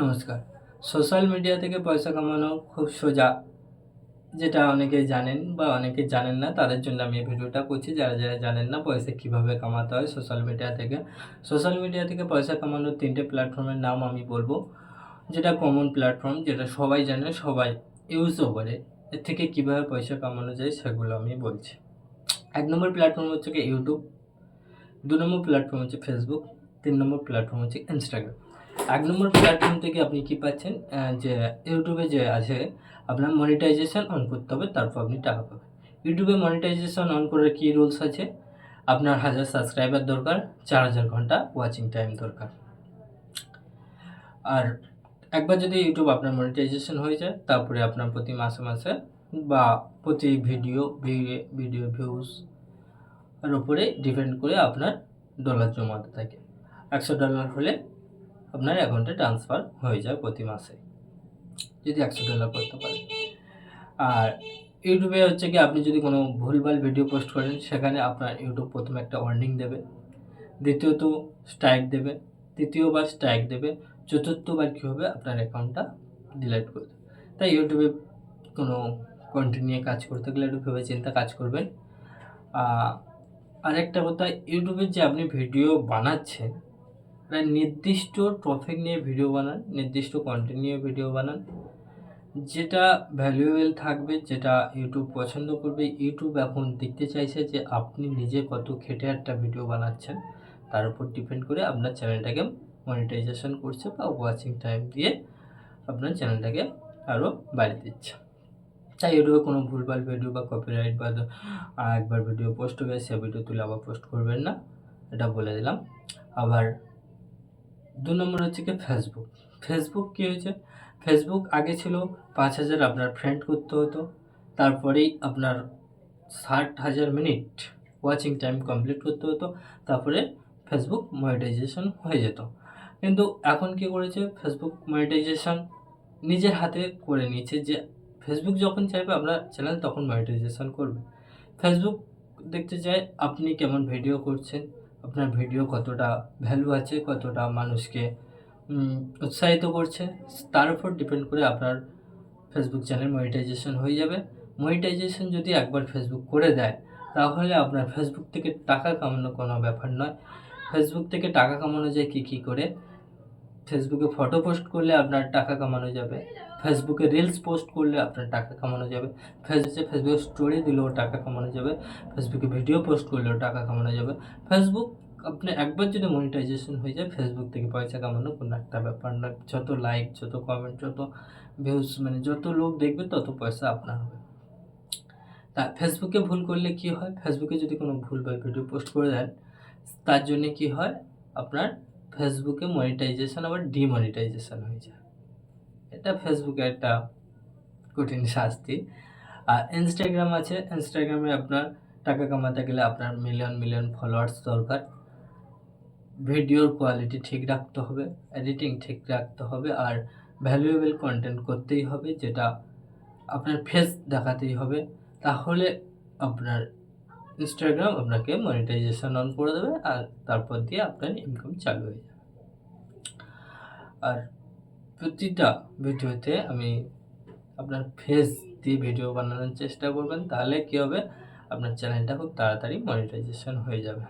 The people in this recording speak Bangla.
নমস্কার। সোশ্যাল মিডিয়া থেকে পয়সা কামানো খুব সোজা, যেটা অনেকেই জানেন বা অনেকে জানেন না। তাদের জন্য আমি এই ভিডিওটা করছি, যারা জানেন না পয়সা কীভাবে কামাতে হয় সোশ্যাল মিডিয়া থেকে। সোশ্যাল মিডিয়া থেকে পয়সা কামানোর ৩টে প্ল্যাটফর্মের নাম আমি বলবো, যেটা কমন প্ল্যাটফর্ম, যেটা সবাই জানে, সবাই ইউজও করে। এর থেকে কীভাবে পয়সা কামানো যায় সেগুলো আমি বলছি। ১ নম্বর প্ল্যাটফর্ম হচ্ছে গিয়ে ইউটিউব, ২ নম্বর প্ল্যাটফর্ম হচ্ছে ফেসবুক, ৩ নম্বর প্ল্যাটফর্ম হচ্ছে ইনস্টাগ্রাম। ১ নম্বর প্ল্যাটফর্ম থেকে আপনি কী পাচ্ছেন, যে ইউটিউবে যে আছে, আপনার মনিটাইজেশন অন করতে হবে, তারপর আপনি টাকা পাবেন। ইউটিউবে মনিটাইজেশন অন করার কী রুলস আছে? আপনার ১০০০ সাবস্ক্রাইবার দরকার, ৪০০০ ঘন্টা ওয়াচিং টাইম দরকার। আর একবার যদি ইউটিউব আপনার মনিটাইজেশন হয়ে যায়, তারপরে আপনার প্রতি মাসে বা প্রতি ভিডিও ভিউজ এর উপরে ডিপেন্ড করে আপনার ডলার জমাতে থাকে। $১০০ হলে আপনার অ্যাকাউন্টে ট্রান্সফার হয়ে যায় প্রতি মাসে, যদি $১০০ করতে পারেন। আর ইউটিউবে হচ্ছে কি, আপনি যদি কোনো ভুলভাল ভিডিও পোস্ট করেন, সেখানে আপনার ইউটিউব প্রথমে একটা ওয়ার্নিং দেবে, দ্বিতীয়ত স্ট্রাইক দেবে, তৃতীয়বার স্ট্রাইক দেবে, চতুর্থবার কী হবে, আপনার অ্যাকাউন্টটা ডিলিট করে দেবে। তাই ইউটিউবে কোনো কন্টেন্ট নিয়ে কাজ করতে গেলে একটু ভেবে চিন্তে কাজ করবেন। আরেকটা কথা, ইউটিউবে যে আপনি ভিডিও বানাচ্ছেন, নির্দিষ্ট টপিক নিয়ে ভিডিও বানান, নির্দিষ্ট কন্টেন্ট নিয়ে ভিডিও বানান, যেটা ভ্যালুয়েবল থাকবে, যেটা ইউটিউব পছন্দ করবে। ইউটিউব এখন দেখতে চাইছে যে আপনি নিজে কত খেটে একটা ভিডিও বানাচ্ছেন, তার উপর ডিপেন্ড করে আপনার চ্যানেলটাকে মনিটাইজেশন করছে বা ওয়াচিং টাইম দিয়ে আপনার চ্যানেলটাকে আরও বাড়িয়ে দিচ্ছে। তাই ইউটিউবে কোনো ভুলভাল ভিডিও বা কপিরাইট বা একবার ভিডিও পোস্ট হবে, সে ভিডিও তুলে আবার পোস্ট করবেন না, এটা বলে দিলাম। আবার ২ নম্বর হচ্ছে কি ফেসবুক। ফেসবুক কী হয়েছে, ফেসবুক আগে ছিল ৫,০০০ আপনার ফ্রেন্ড করতে হতো, তারপরেই আপনার ৬০,০০০ মিনিট ওয়াচিং টাইম কমপ্লিট করতে হতো, তারপরে ফেসবুক মনিটাইজেশন হয়ে যেত। কিন্তু এখন কী করেছে, ফেসবুক মনিটাইজেশন নিজের হাতে করে নিয়েছে, যে ফেসবুক যখন চাইবে আপনার চ্যানেল তখন মনিটাইজেশন করবে। ফেসবুক দেখতে চায় আপনি কেমন ভিডিও করছেন, আপনার ভিডিও কতটা ভ্যালু আছে, কতটা মানুষকে উৎসাহিত করছে, তার উপর ডিপেন্ড করে আপনার ফেসবুক চ্যানেল মনিটাইজেশন হয়ে যাবে। মনিটাইজেশন যদি একবার ফেসবুক করে দেয়, তাহলে আপনার ফেসবুক থেকে টাকা কামানো কোনো ব্যাপার নয়। ফেসবুক থেকে টাকা কামানো যায় কী করে, ফেসবুকে ফটো পোস্ট করলে আপনার টাকা কামানো যাবে, ফেসবুকে রিলস পোস্ট করলে আপনার টাকা কামানো যাবে, ফেসবুকে স্টোরি দিলেও টাকা কামানো যাবে, ফেসবুকে ভিডিও পোস্ট করলেও টাকা কামানো যাবে। ফেসবুক আপনি একবার যদি মনিটাইজেশন হয়ে যায়, ফেসবুক থেকে পয়সা কামানো কোনো একটা ব্যাপার নয়। যত লাইক, যত কমেন্ট, যত ভিউজ, মানে যত লোক দেখবে তত পয়সা আপনার হবে। তা ফেসবুকে ভুল করলে কী হয়, ফেসবুকে যদি কোনো ভুলভাল ভিডিও পোস্ট করে দেন, তার জন্যে কী হয়, আপনার ফেসবুকে মনিটাইজেশন আবার ডিমনিটাইজেশন হয়ে যায়। এটা ফেসবুকের একটা কঠিন শাস্তি। আর ইনস্টাগ্রাম আছে, ইনস্টাগ্রামে আপনার টাকা কামাতে গেলে আপনার মিলিয়ন ফলোয়ার্স দরকার, ভিডিওর কোয়ালিটি ঠিক রাখতে হবে, এডিটিং ঠিক রাখতে হবে, আর ভ্যালুয়েবল কন্টেন্ট করতেই হবে, যেটা আপনার ফেস দেখাতেই হবে। তাহলে আপনার ইনস্টাগ্রাম আপনাকে মনিটাইজেশন অন করে দেবে, আর তারপর দিয়ে আপনার ইনকাম চালু হয়ে যাবে। আর প্রতিটা ভিডিওতে আমি আপনার ফেস দিয়ে ভিডিও বানানোর চেষ্টা করবেন, তাহলে কী হবে, আপনার চ্যানেলটা খুব তাড়াতাড়ি মনিটাইজেশন হয়ে যাবে।